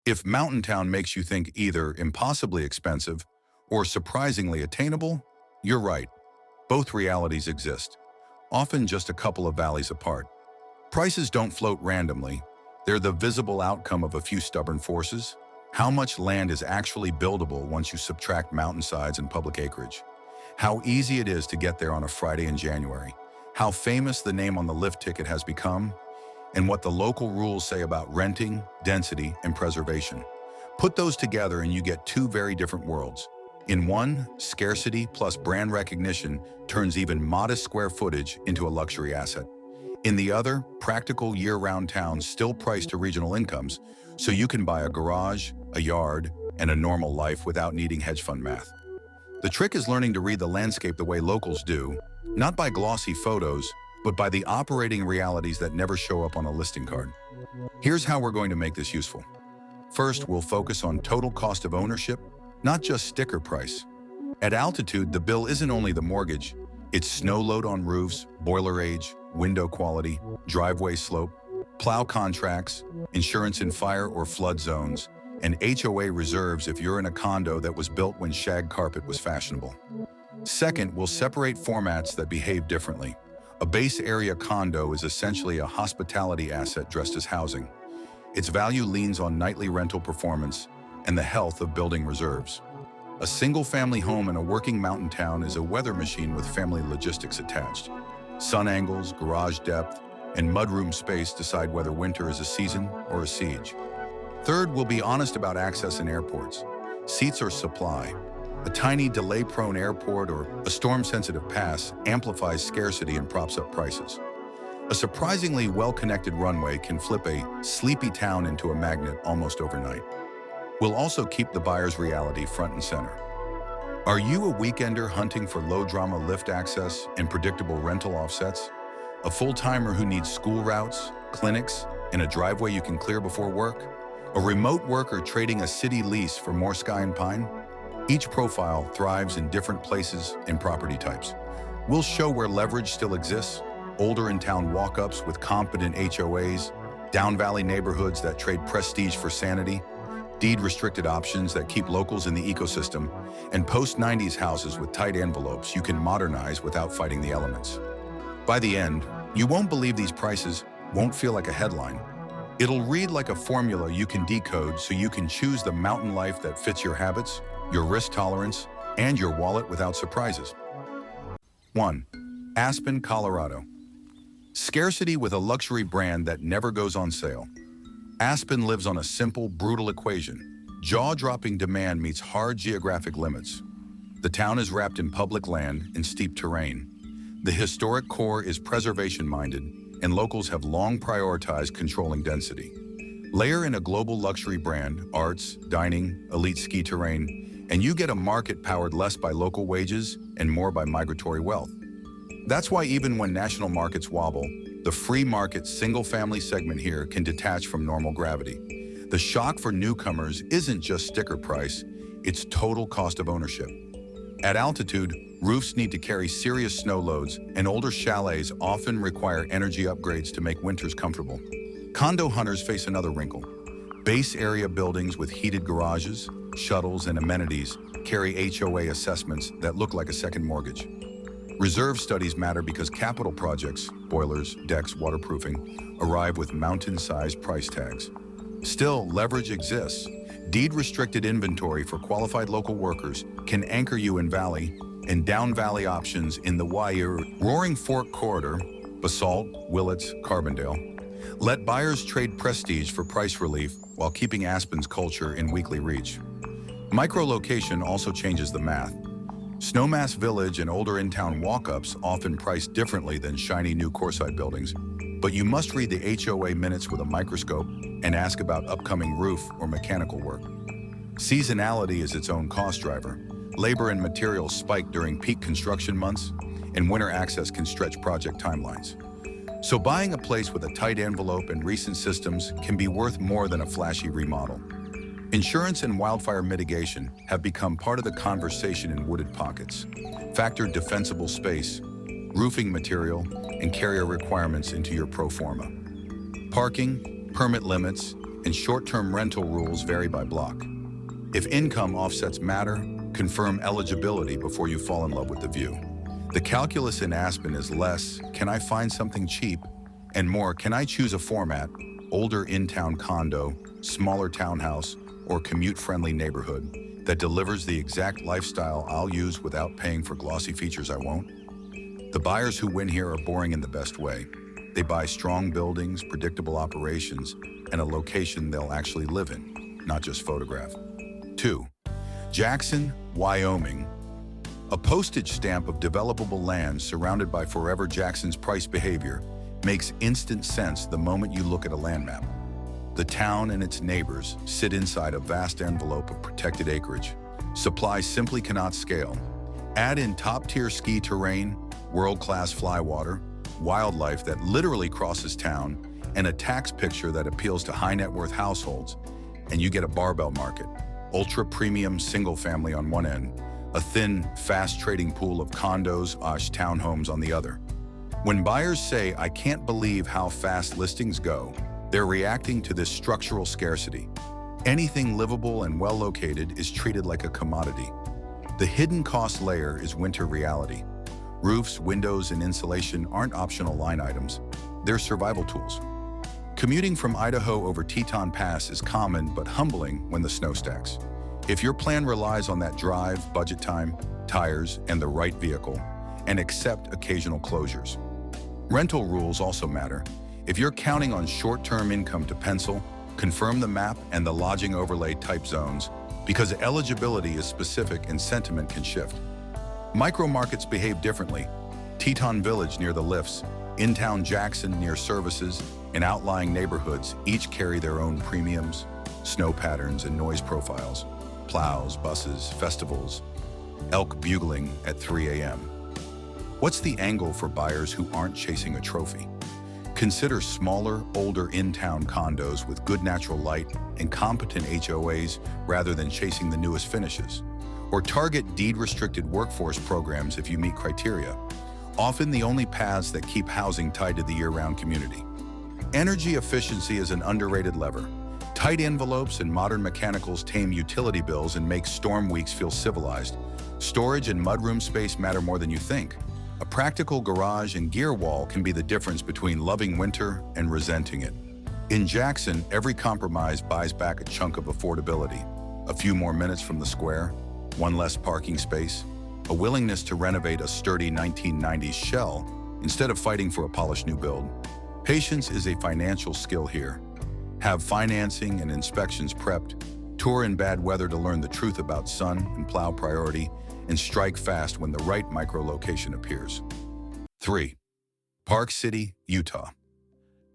If Mountain Town makes you think either impossibly expensive or surprisingly attainable, you're right. Both realities exist, often just a couple of valleys apart. Prices don't float randomly. They're the visible outcome of a few stubborn forces. How much land is actually buildable once you subtract mountainsides and public acreage? How easy it is to get there on a Friday in January? How famous the name on the lift ticket has become? And what the local rules say about renting, density, and preservation. Put those together and you get two very different worlds. In one, scarcity plus brand recognition turns even modest square footage into a luxury asset. In the other, practical year-round towns still priced to regional incomes, so you can buy a garage, a yard, and a normal life without needing hedge fund math. The trick is learning to read the landscape the way locals do, not by glossy photos, but by the operating realities that never show up on a listing card. Here's how we're going to make this useful. First, we'll focus on total cost of ownership, not just sticker price. At altitude, the bill isn't only the mortgage, it's snow load on roofs, boiler age, window quality, driveway slope, plow contracts, insurance in fire or flood zones, and HOA reserves if you're in a condo that was built when shag carpet was fashionable. Second, we'll separate formats that behave differently. A base area condo is essentially a hospitality asset dressed as housing. Its value leans on nightly rental performance and the health of building reserves. A single-family home in a working mountain town is a weather machine with family logistics attached. Sun angles, garage depth, and mudroom space decide whether winter is a season or a siege. Third, we'll be honest about access in airports. Seats or supply. A tiny delay-prone airport or a storm-sensitive pass amplifies scarcity and props up prices. A surprisingly well-connected runway can flip a sleepy town into a magnet almost overnight. We'll also keep the buyer's reality front and center. Are you a weekender hunting for low-drama lift access and predictable rental offsets? A full-timer who needs school routes, clinics, and a driveway you can clear before work? A remote worker trading a city lease for more sky and pine? Each profile thrives in different places and property types. We'll show where leverage still exists, older in-town walk-ups with competent HOAs, down-valley neighborhoods that trade prestige for sanity, deed-restricted options that keep locals in the ecosystem, and post-90s houses with tight envelopes you can modernize without fighting the elements. By the end, you won't believe these prices won't feel like a headline. It'll read like a formula you can decode so you can choose the mountain life that fits your habits, your risk tolerance, and your wallet without surprises. 1. Aspen, Colorado. Scarcity with a luxury brand that never goes on sale. Aspen lives on a simple, brutal equation. Jaw-dropping demand meets hard geographic limits. The town is wrapped in public land and steep terrain. The historic core is preservation-minded, and locals have long prioritized controlling density. Layer in a global luxury brand, arts, dining, elite ski terrain, and you get a market powered less by local wages and more by migratory wealth. That's why even when national markets wobble, the free market single-family segment here can detach from normal gravity. The shock for newcomers isn't just sticker price, it's total cost of ownership. At altitude, roofs need to carry serious snow loads, and older chalets often require energy upgrades to make winters comfortable. Condo hunters face another wrinkle. Base area buildings with heated garages, shuttles, and amenities carry HOA assessments that look like a second mortgage. Reserve studies matter because capital projects, boilers, decks, waterproofing, arrive with mountain-sized price tags. Still, leverage exists. Deed-restricted inventory for qualified local workers can anchor you in valley and down-valley options in the Roaring Fork corridor, Basalt, Willits, Carbondale. Let buyers trade prestige for price relief while keeping Aspen's culture in weekly reach. Micro-location also changes the math. Snowmass Village and older in-town walk-ups often price differently than shiny new Coreside buildings, but you must read the HOA minutes with a microscope and ask about upcoming roof or mechanical work. Seasonality is its own cost driver. Labor and materials spike during peak construction months, and winter access can stretch project timelines. So buying a place with a tight envelope and recent systems can be worth more than a flashy remodel. Insurance and wildfire mitigation have become part of the conversation in wooded pockets. Factor defensible space, roofing material, and carrier requirements into your pro forma. Parking, permit limits, and short-term rental rules vary by block. If income offsets matter, confirm eligibility before you fall in love with the view. The calculus in Aspen is less, can I find something cheap? And more, can I choose a format, older in-town condo, smaller townhouse, or commute-friendly neighborhood that delivers the exact lifestyle I'll use without paying for glossy features I won't? The buyers who win here are boring in the best way. They buy strong buildings, predictable operations, and a location they'll actually live in, not just photograph. 2. Jackson, Wyoming. A postage stamp of developable land surrounded by forever Jackson's price behavior makes instant sense the moment you look at a land map. The town and its neighbors sit inside a vast envelope of protected acreage. Supply simply cannot scale. Add in top-tier ski terrain, world-class flywater, wildlife that literally crosses town, and a tax picture that appeals to high-net-worth households, and you get a barbell market. Ultra-premium single-family on one end, a thin, fast-trading pool of condos, townhomes on the other. When buyers say, "I can't believe how fast listings go," they're reacting to this structural scarcity. Anything livable and well-located is treated like a commodity. The hidden cost layer is winter reality. Roofs, windows, and insulation aren't optional line items. They're survival tools. Commuting from Idaho over Teton Pass is common but humbling when the snow stacks. If your plan relies on that drive, budget time, tires, and the right vehicle, and accept occasional closures. Rental rules also matter. If you're counting on short-term income to pencil, confirm the map and the lodging overlay type zones, because eligibility is specific and sentiment can shift. Micro-markets behave differently. Teton Village near the lifts, in-town Jackson near services, and outlying neighborhoods each carry their own premiums, snow patterns, and noise profiles. Plows, buses, festivals, elk bugling at 3 a.m. What's the angle for buyers who aren't chasing a trophy? Consider smaller, older in-town condos with good natural light and competent HOAs rather than chasing the newest finishes. Or target deed-restricted workforce programs if you meet criteria, often the only paths that keep housing tied to the year-round community. Energy efficiency is an underrated lever. Tight envelopes and modern mechanicals tame utility bills and make storm weeks feel civilized. Storage and mudroom space matter more than you think. A practical garage and gear wall can be the difference between loving winter and resenting it. In Jackson, every compromise buys back a chunk of affordability. A few more minutes from the square, one less parking space, a willingness to renovate a sturdy 1990s shell instead of fighting for a polished new build. Patience is a financial skill here. Have financing and inspections prepped, tour in bad weather to learn the truth about sun and plow priority, and strike fast when the right micro-location appears. 3. Park City, Utah.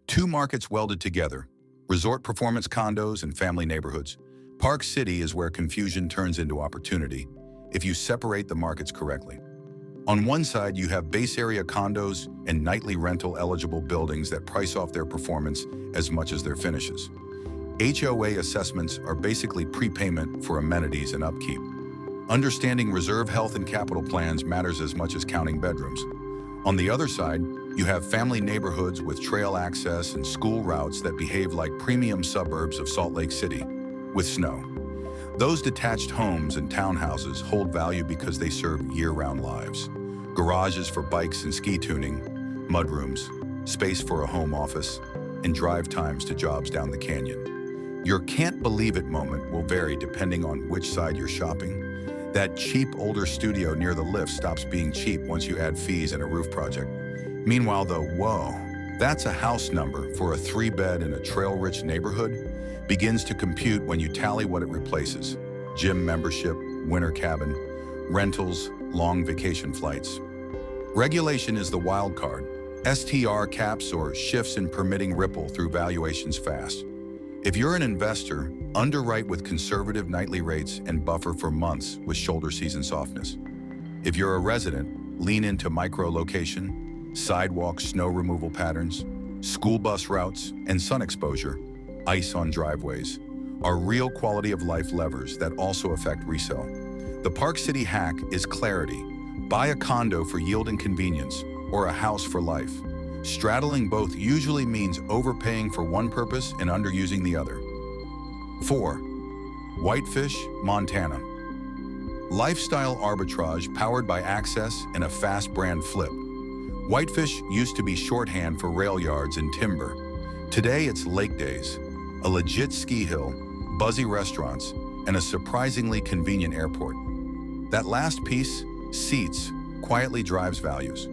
Two markets welded together, resort performance condos and family neighborhoods. Park City is where confusion turns into opportunity if you separate the markets correctly. On one side, you have base area condos and nightly rental eligible buildings that price off their performance as much as their finishes. HOA assessments are basically prepayment for amenities and upkeep. Understanding reserve health and capital plans matters as much as counting bedrooms. On the other side, you have family neighborhoods with trail access and school routes that behave like premium suburbs of Salt Lake City, with snow. Those detached homes and townhouses hold value because they serve year-round lives. Garages for bikes and ski tuning, mudrooms, space for a home office, and drive times to jobs down the canyon. Your can't believe it moment will vary depending on which side you're shopping. That cheap older studio near the lift stops being cheap once you add fees and a roof project. Meanwhile, though, whoa, that's a house number for a 3-bed in a trail-rich neighborhood begins to compute when you tally what it replaces. Gym membership, winter cabin, rentals, long vacation flights. Regulation is the wild card. STR caps or shifts in permitting ripple through valuations fast. If you're an investor, underwrite with conservative nightly rates and buffer for months with shoulder season softness. If you're a resident, lean into micro-location, sidewalk snow removal patterns, school bus routes, and sun exposure, ice on driveways, are real quality of life levers that also affect resale. The Park City hack is clarity. Buy a condo for yield and convenience, or a house for life. Straddling both usually means overpaying for one purpose and underusing the other. 4. Whitefish, Montana. Lifestyle arbitrage powered by access and a fast brand flip. Whitefish used to be shorthand for rail yards and timber. Today it's lake days, a legit ski hill, buzzy restaurants, and a surprisingly convenient airport. That last piece, seats, quietly drives values.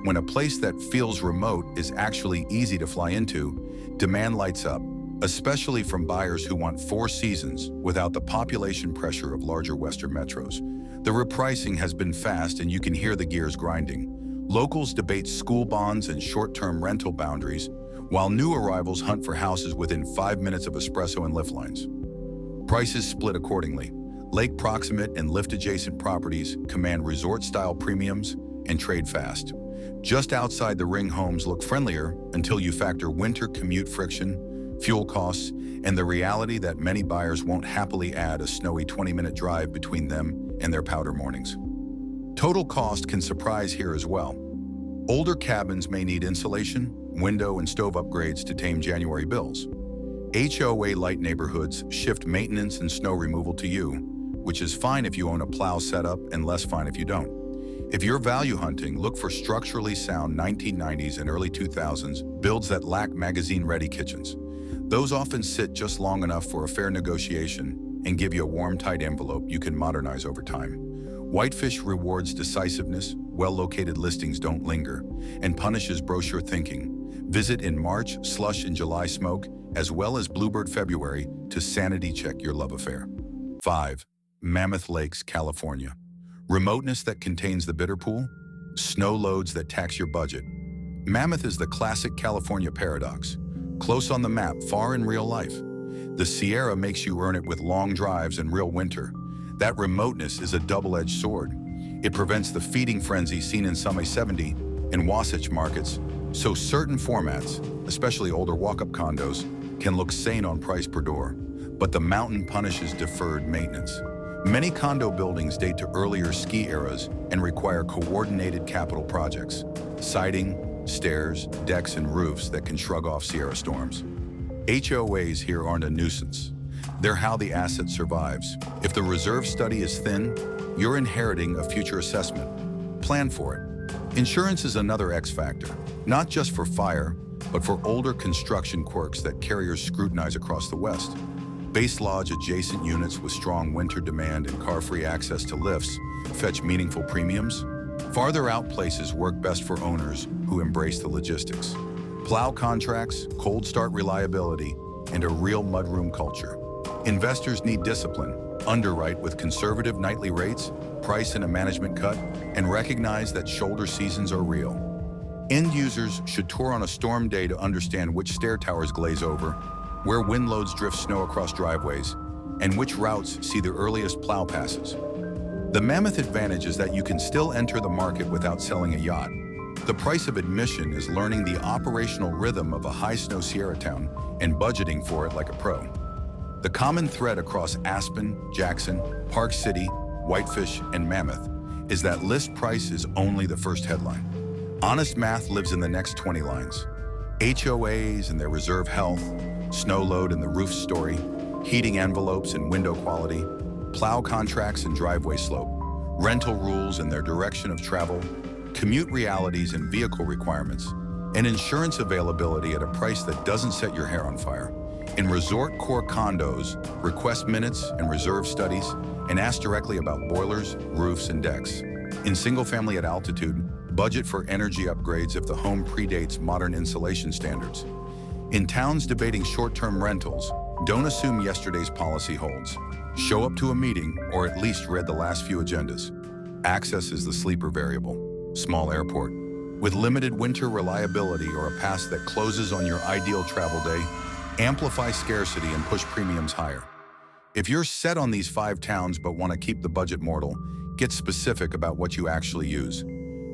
When a place that feels remote is actually easy to fly into, demand lights up, especially from buyers who want 4 seasons without the population pressure of larger Western metros. The repricing has been fast and you can hear the gears grinding. Locals debate school bonds and short-term rental boundaries, while new arrivals hunt for houses within 5 minutes of espresso and lift lines. Prices split accordingly. Lake proximate and lift-adjacent properties command resort-style premiums and trade fast. Just outside the ring homes look friendlier until you factor winter commute friction, fuel costs, and the reality that many buyers won't happily add a snowy 20-minute drive between them and their powder mornings. Total cost can surprise here as well. Older cabins may need insulation, window and stove upgrades to tame January bills. HOA-light neighborhoods shift maintenance and snow removal to you, which is fine if you own a plow setup and less fine if you don't. If you're value hunting, look for structurally sound 1990s and early 2000s builds that lack magazine-ready kitchens. Those often sit just long enough for a fair negotiation and give you a warm, tight envelope you can modernize over time. Whitefish rewards decisiveness, well-located listings don't linger, and punishes brochure thinking. Visit in March, slush and July smoke, as well as Bluebird February to sanity check your love affair. 5. Mammoth Lakes, California. Remoteness that contains the bitter pool, snow loads that tax your budget. Mammoth is the classic California paradox. Close on the map, far in real life. The Sierra makes you earn it with long drives and real winter. That remoteness is a double-edged sword. It prevents the feeding frenzy seen in some 70 and Wasatch markets, so certain formats, especially older walk-up condos, can look sane on price per door. But the mountain punishes deferred maintenance. Many condo buildings date to earlier ski eras and require coordinated capital projects. Siding, stairs, decks, and roofs that can shrug off Sierra storms. HOAs here aren't a nuisance. They're how the asset survives. If the reserve study is thin, you're inheriting a future assessment. Plan for it. Insurance is another X factor, not just for fire, but for older construction quirks that carriers scrutinize across the West. Base lodge adjacent units with strong winter demand and car-free access to lifts fetch meaningful premiums. Farther out places work best for owners who embrace the logistics. Plow contracts, cold start reliability, and a real mudroom culture. Investors need discipline, underwrite with conservative nightly rates, price in a management cut, and recognize that shoulder seasons are real. End users should tour on a storm day to understand which stair towers glaze over, where wind loads drift snow across driveways, and which routes see the earliest plow passes. The Mammoth advantage is that you can still enter the market without selling a yacht. The price of admission is learning the operational rhythm of a high-snow Sierra town and budgeting for it like a pro. The common thread across Aspen, Jackson, Park City, Whitefish, and Mammoth is that list price is only the first headline. Honest math lives in the next 20 lines. HOAs and their reserve health, snow load and the roof story, heating envelopes and window quality, plow contracts and driveway slope, rental rules and their direction of travel, commute realities and vehicle requirements, and insurance availability at a price that doesn't set your hair on fire. In resort core condos, request minutes and reserve studies, and ask directly about boilers, roofs, and decks. In single family at altitude, budget for energy upgrades if the home predates modern insulation standards. In towns debating short-term rentals, don't assume yesterday's policy holds. Show up to a meeting or at least read the last few agendas. Access is the sleeper variable. Small airport. With limited winter reliability or a pass that closes on your ideal travel day, amplify scarcity and push premiums higher. If you're set on these 5 towns but want to keep the budget mortal, get specific about what you actually use.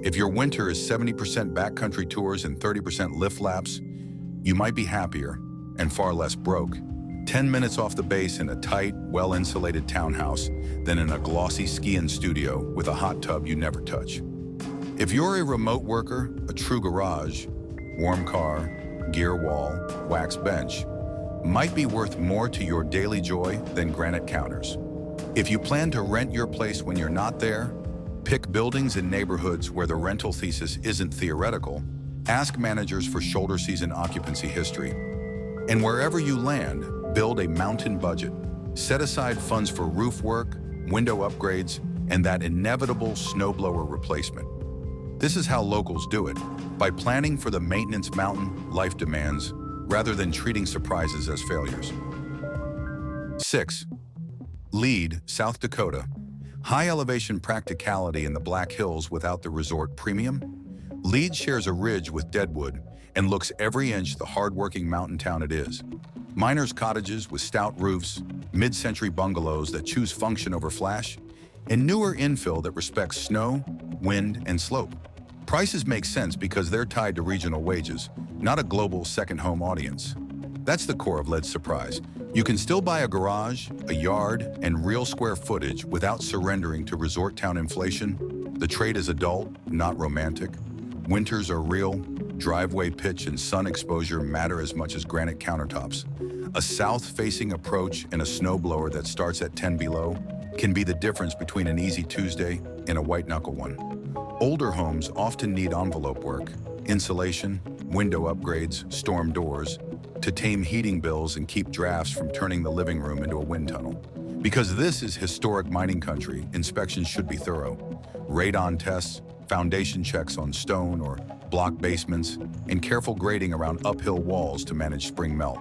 If your winter is 70% backcountry tours and 30% lift laps, you might be happier and far less broke 10 minutes off the base in a tight, well-insulated townhouse than in a glossy ski-in studio with a hot tub you never touch. If you're a remote worker, a true garage, warm car, gear wall, wax bench, might be worth more to your daily joy than granite counters. If you plan to rent your place when you're not there, pick buildings in neighborhoods where the rental thesis isn't theoretical, ask managers for shoulder season occupancy history, and wherever you land, build a mountain budget. Set aside funds for roof work, window upgrades, and that inevitable snowblower replacement. This is how locals do it, by planning for the maintenance mountain life demands rather than treating surprises as failures. 6. Lead, South Dakota. High elevation practicality in the Black Hills without the resort premium. Lead shares a ridge with Deadwood and looks every inch the hard-working mountain town it is. Miners' cottages with stout roofs, mid-century bungalows that choose function over flash, and newer infill that respects snow, wind, and slope. Prices make sense because they're tied to regional wages, not a global second-home audience. That's the core of Lead's surprise. You can still buy a garage, a yard, and real square footage without surrendering to resort town inflation. The trade is adult, not romantic. Winters are real. Driveway pitch and sun exposure matter as much as granite countertops. A south-facing approach and a snowblower that starts at 10 below can be the difference between an easy Tuesday and a white-knuckle one. Older homes often need envelope work, insulation, window upgrades, storm doors, to tame heating bills and keep drafts from turning the living room into a wind tunnel. Because this is historic mining country, inspections should be thorough. Radon tests, foundation checks on stone or block basements, and careful grading around uphill walls to manage spring melt.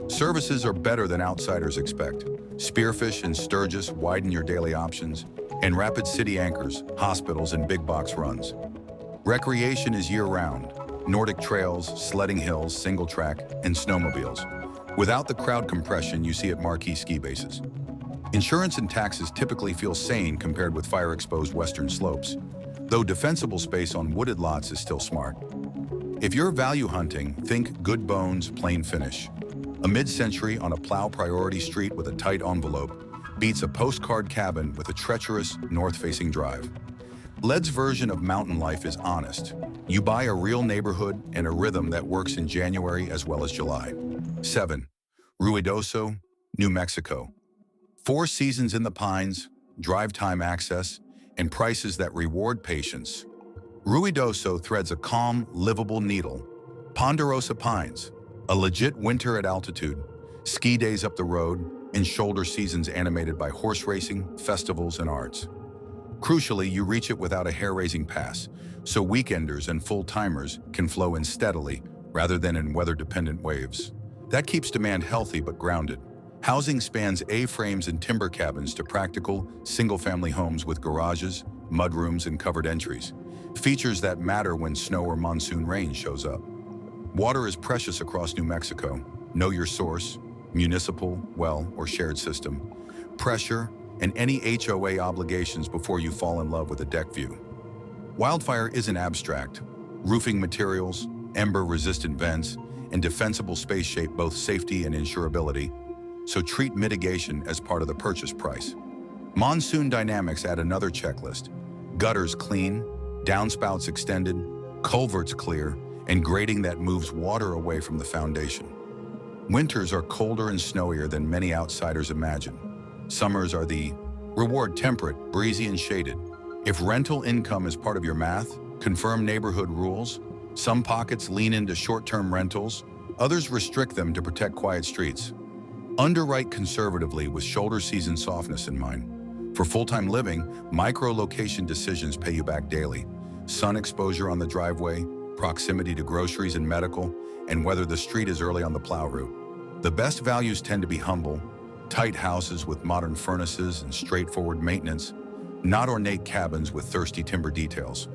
Services are better than outsiders expect. Spearfish and Sturgis widen your daily options, and Rapid City anchors, hospitals, and big box runs. Recreation is year-round. Nordic trails, sledding hills, single track, and snowmobiles, without the crowd compression you see at marquee ski bases. Insurance and taxes typically feel sane compared with fire-exposed western slopes, though defensible space on wooded lots is still smart. If you're value hunting, think good bones, plain finish. A mid-century on a plow priority street with a tight envelope beats a postcard cabin with a treacherous north-facing drive. Lead's version of mountain life is honest. You buy a real neighborhood and a rhythm that works in January as well as July. 7. Ruidoso, New Mexico. 4 seasons in the pines, drive time access, and prices that reward patience. Ruidoso threads a calm, livable needle. Ponderosa pines, a legit winter at altitude, ski days up the road, and shoulder seasons animated by horse racing, festivals, and arts. Crucially, you reach it without a hair-raising pass, so weekenders and full-timers can flow in steadily rather than in weather-dependent waves. That keeps demand healthy but grounded. Housing spans A-frames and timber cabins to practical, single-family homes with garages, mudrooms, and covered entries. Features that matter when snow or monsoon rain shows up. Water is precious across New Mexico. Know your source, municipal, well, or shared system. Pressure, and any HOA obligations before you fall in love with a deck view. Wildfire isn't abstract. Roofing materials, ember-resistant vents, and defensible space shape both safety and insurability, so treat mitigation as part of the purchase price. Monsoon dynamics add another checklist. Gutters clean, downspouts extended, culverts clear, and grading that moves water away from the foundation. Winters are colder and snowier than many outsiders imagine. Summers are the reward temperate, breezy, and shaded. If rental income is part of your math, confirm neighborhood rules. Some pockets lean into short-term rentals, others restrict them to protect quiet streets. Underwrite conservatively with shoulder season softness in mind. For full-time living, micro-location decisions pay you back daily. Sun exposure on the driveway, proximity to groceries and medical, and whether the street is early on the plow route. The best values tend to be humble, tight houses with modern furnaces and straightforward maintenance, not ornate cabins with thirsty timber details.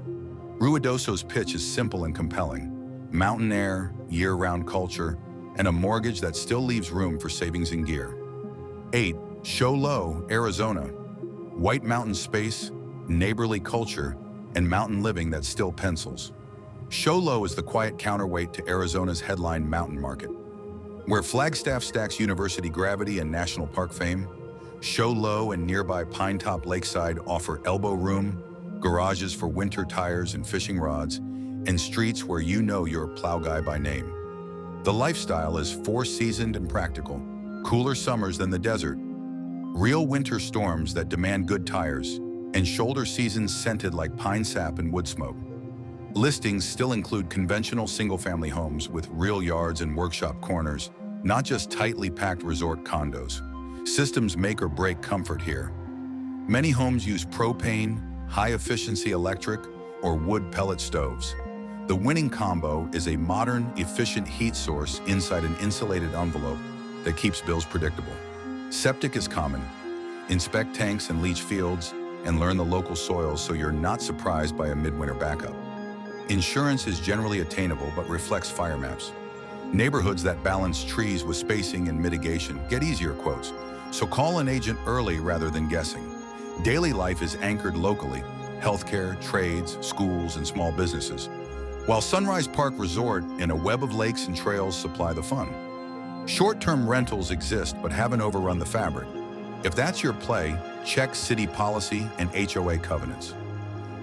Ruidoso's pitch is simple and compelling. Mountain air, year-round culture, and a mortgage that still leaves room for savings and gear. 8. Show Low, Arizona. White mountain space, neighborly culture, and mountain living that still pencils. Show Low is the quiet counterweight to Arizona's headline mountain market. Where Flagstaff stacks university gravity and national park fame, Show Low and nearby Pinetop Lakeside offer elbow room, garages for winter tires and fishing rods, and streets where you know you're a plow guy by name. The lifestyle is four-seasoned and practical, cooler summers than the desert, real winter storms that demand good tires, and shoulder seasons scented like pine sap and wood smoke. Listings still include conventional single-family homes with real yards and workshop corners, not just tightly packed resort condos. Systems make or break comfort here. Many homes use propane, high-efficiency electric, or wood pellet stoves. The winning combo is a modern, efficient heat source inside an insulated envelope that keeps bills predictable. Septic is common. Inspect tanks and leach fields, and learn the local soils so you're not surprised by a midwinter backup. Insurance is generally attainable but reflects fire maps. Neighborhoods that balance trees with spacing and mitigation get easier quotes, so call an agent early rather than guessing. Daily life is anchored locally: healthcare, trades, schools, and small businesses, while Sunrise Park Resort and a web of lakes and trails supply the fun. Short-term rentals exist but haven't overrun the fabric. If that's your play, check city policy and HOA covenants.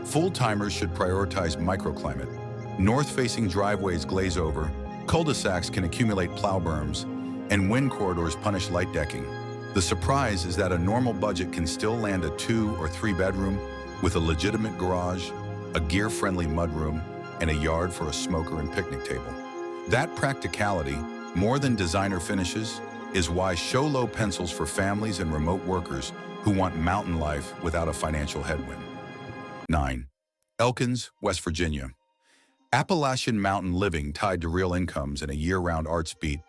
Full-timers should prioritize microclimate. North-facing driveways glaze over, cul-de-sacs can accumulate plow berms, and wind corridors punish light decking. The surprise is that a normal budget can still land a 2 or 3 bedroom with a legitimate garage, a gear-friendly mudroom, and a yard for a smoker and picnic table. That practicality, more than designer finishes, is why show low pencils for families and remote workers who want mountain life without a financial headwind. 9. Elkins, West Virginia. Appalachian mountain living tied to real incomes and a year-round arts beat.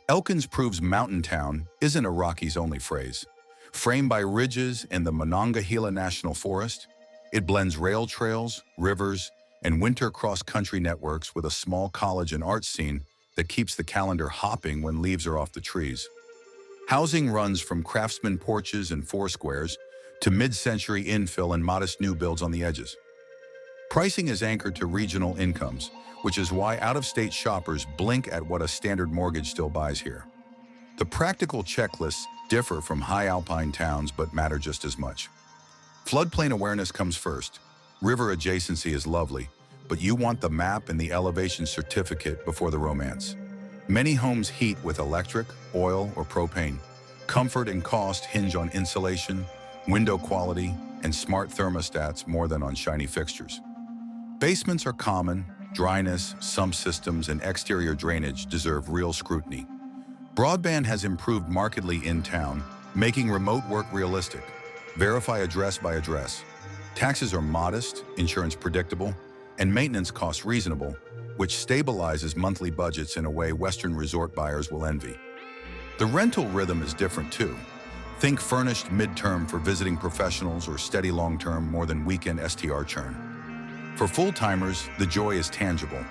Elkins proves mountain town isn't a Rockies-only phrase. Framed by ridges and the Monongahela National Forest, it blends rail trails, rivers, and winter cross-country networks with a small college and arts scene that keeps the calendar hopping when leaves are off the trees. Housing runs from craftsman porches and foursquares to mid-century infill and modest new builds on the edges. Pricing is anchored to regional incomes, which is why out-of-state shoppers blink at what a standard mortgage still buys here. The practical checklists differ from high alpine towns but matter just as much. Floodplain awareness comes first. River adjacency is lovely, but you want the map and the elevation certificate before the romance. Many homes heat with electric, oil, or propane. Comfort and cost hinge on insulation, window quality, and smart thermostats more than on shiny fixtures. Basements are common. Dryness, sump systems, and exterior drainage deserve real scrutiny. Broadband has improved markedly in town, making remote work realistic. Verify address by address. Taxes are modest, insurance predictable, and maintenance costs reasonable, which stabilizes monthly budgets in a way Western resort buyers will envy. The rental rhythm is different too. Think furnished midterm for visiting professionals or steady long-term more than weekend STR churn. For full-timers, the joy is tangible.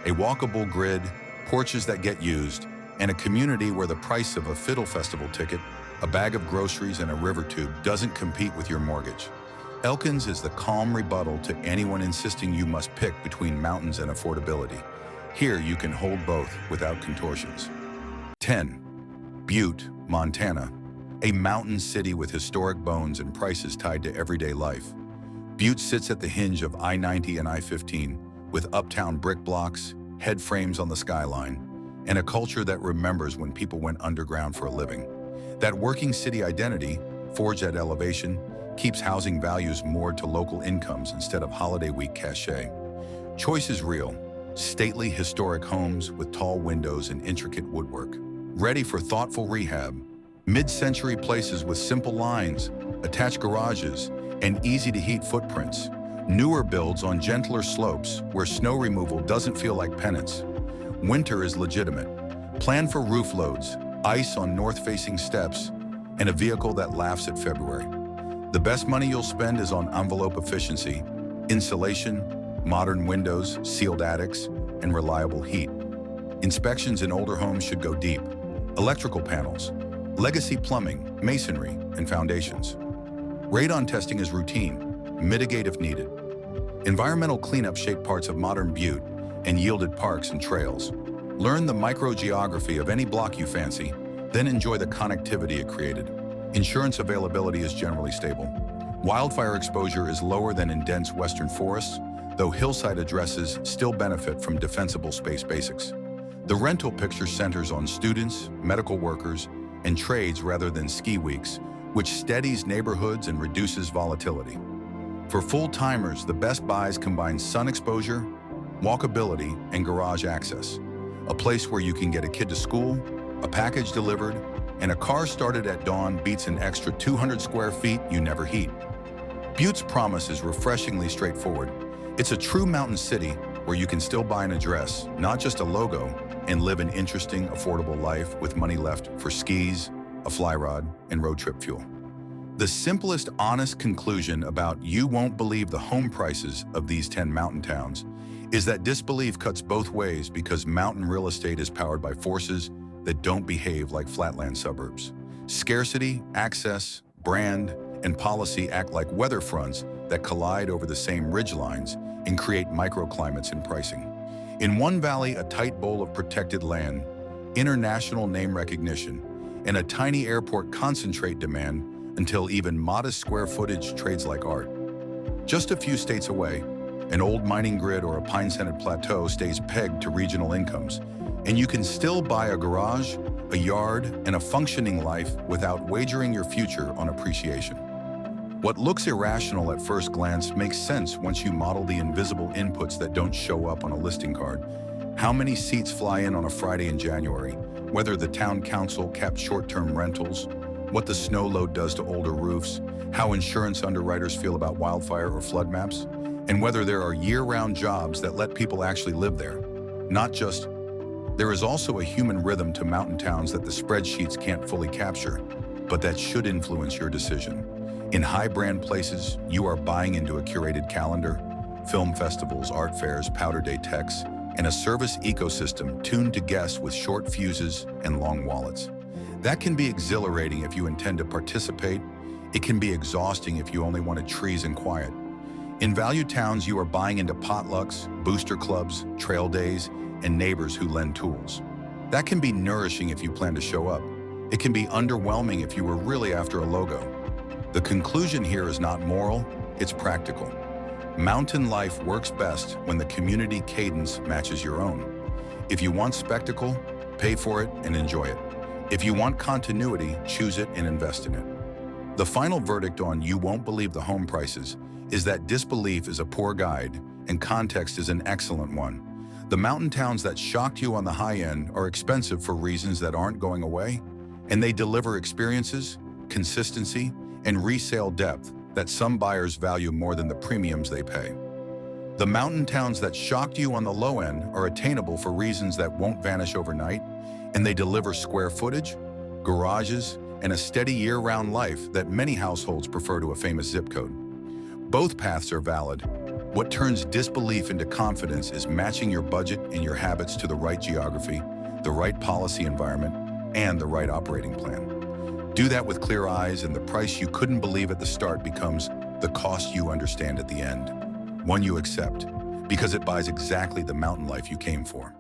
A walkable grid, porches that get used, and a community where the price of a Fiddle Festival ticket, a bag of groceries, and a river tube doesn't compete with your mortgage. Elkins is the calm rebuttal to anyone insisting you must pick between mountains and affordability. Here you can hold both without contortions. 10. Butte, Montana. A mountain city with historic bones and prices tied to everyday life. Butte sits at the hinge of I-90 and I-15, with uptown brick blocks, head frames on the skyline, and a culture that remembers when people went underground for a living. That working city identity, forged at elevation, keeps housing values moored to local incomes instead of holiday week cachet. Choice is real. Stately, historic homes with tall windows and intricate woodwork. Ready for thoughtful rehab. Mid-century places with simple lines, attached garages, and easy-to-heat footprints. Newer builds on gentler slopes where snow removal doesn't feel like penance. Winter is legitimate. Plan for roof loads, ice on north-facing steps, and a vehicle that laughs at February. The best money you'll spend is on envelope efficiency, insulation, modern windows, sealed attics, and reliable heat. Inspections in older homes should go deep. Electrical panels, legacy plumbing, masonry, and foundations. Radon testing is routine. Mitigate if needed. Environmental cleanup shaped parts of modern Butte and yielded parks and trails. Learn the microgeography of any block you fancy, then enjoy the connectivity it created. Insurance availability is generally stable. Wildfire exposure is lower than in dense western forests, though hillside addresses still benefit from defensible space basics. The rental picture centers on students, medical workers, and trades rather than ski weeks, which steadies neighborhoods and reduces volatility. For full-timers, the best buys combine sun exposure, walkability, and garage access. A place where you can get a kid to school, a package delivered, and a car started at dawn beats an extra 200 square feet you never heat. Butte's promise is refreshingly straightforward. It's a true mountain city where you can still buy an address, not just a logo, and live an interesting, affordable life with money left for skis, a fly rod, and road trip fuel. The simplest, honest conclusion about you won't believe the home prices of these 10 mountain towns is that disbelief cuts both ways because mountain real estate is powered by forces that don't behave like flatland suburbs. Scarcity, access, brand, and policy act like weather fronts that collide over the same ridgelines and create microclimates in pricing. In one valley, a tight bowl of protected land, international name recognition, and a tiny airport concentrate demand until even modest square footage trades like art. Just a few states away, an old mining grid or a pine-scented plateau stays pegged to regional incomes, and you can still buy a garage, a yard, and a functioning life without wagering your future on appreciation. What looks irrational at first glance makes sense once you model the invisible inputs that don't show up on a listing card. How many seats fly in on a Friday in January, whether the town council capped short-term rentals, what the snow load does to older roofs, how insurance underwriters feel about wildfire or flood maps, and whether there are year-round jobs that let people actually live there, not just. There is also a human rhythm to mountain towns that the spreadsheets can't fully capture, but that should influence your decision. In high-brand places, you are buying into a curated calendar, film festivals, art fairs, powder day techs, and a service ecosystem tuned to guests with short fuses and long wallets. That can be exhilarating if you intend to participate. It can be exhausting if you only wanted trees and quiet. In value towns, you are buying into potlucks, booster clubs, trail days, and neighbors who lend tools. That can be nourishing if you plan to show up. It can be underwhelming if you were really after a logo. The conclusion here is not moral, it's practical. Mountain life works best when the community cadence matches your own. If you want spectacle, pay for it and enjoy it. If you want continuity, choose it and invest in it. The final verdict on you won't believe the home prices is that disbelief is a poor guide and context is an excellent one. The mountain towns that shocked you on the high end are expensive for reasons that aren't going away, and they deliver experiences, consistency, and resale depth that some buyers value more than the premiums they pay. The mountain towns that shocked you on the low end are attainable for reasons that won't vanish overnight, and they deliver square footage, garages, and a steady year-round life that many households prefer to a famous zip code. Both paths are valid. What turns disbelief into confidence is matching your budget and your habits to the right geography, the right policy environment, and the right operating plan. Do that with clear eyes, and the price you couldn't believe at the start becomes the cost you understand at the end. One you accept, because it buys exactly the mountain life you came for.